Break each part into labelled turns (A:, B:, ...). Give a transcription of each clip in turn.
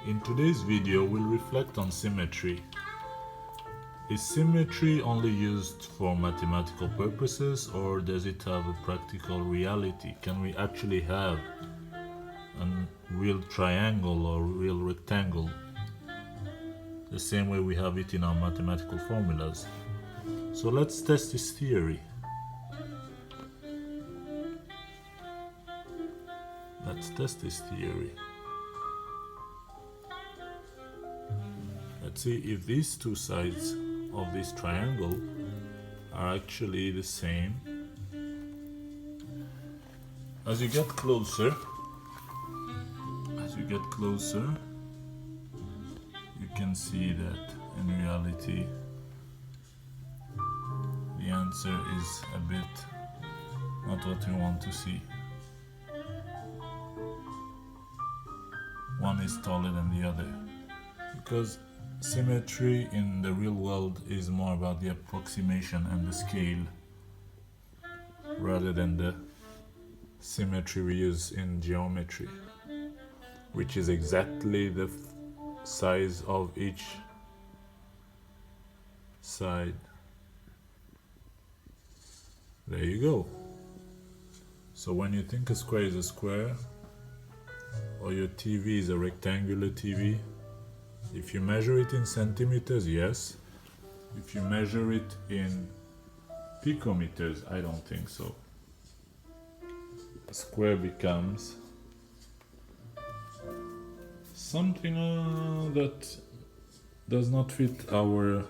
A: In today's video, we'll reflect on symmetry. Is symmetry only used for mathematical purposes, or does it have a practical reality? Can we actually have a real triangle or real rectangle the same way we have it in our mathematical formulas? So let's test this theory. Let's test this theory. Let's see if these two sides of this triangle are actually the same. As you get closer, you can see that in reality the answer is a bit not what we want to see. One is taller than the other, because symmetry in the real world is more about the approximation and the scale rather than the symmetry we use in geometry, which is exactly the size of each side. There you go. So when you think a square is a square, or your TV is a rectangular TV, if you measure it in centimeters, yes. If you measure it in picometers, I don't think so. A square becomes something that does not fit our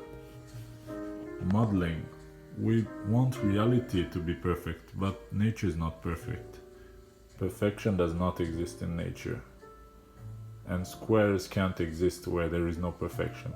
A: modeling. We want reality to be perfect, but nature is not perfect. Perfection does not exist in nature, and squares can't exist where there is no perfection.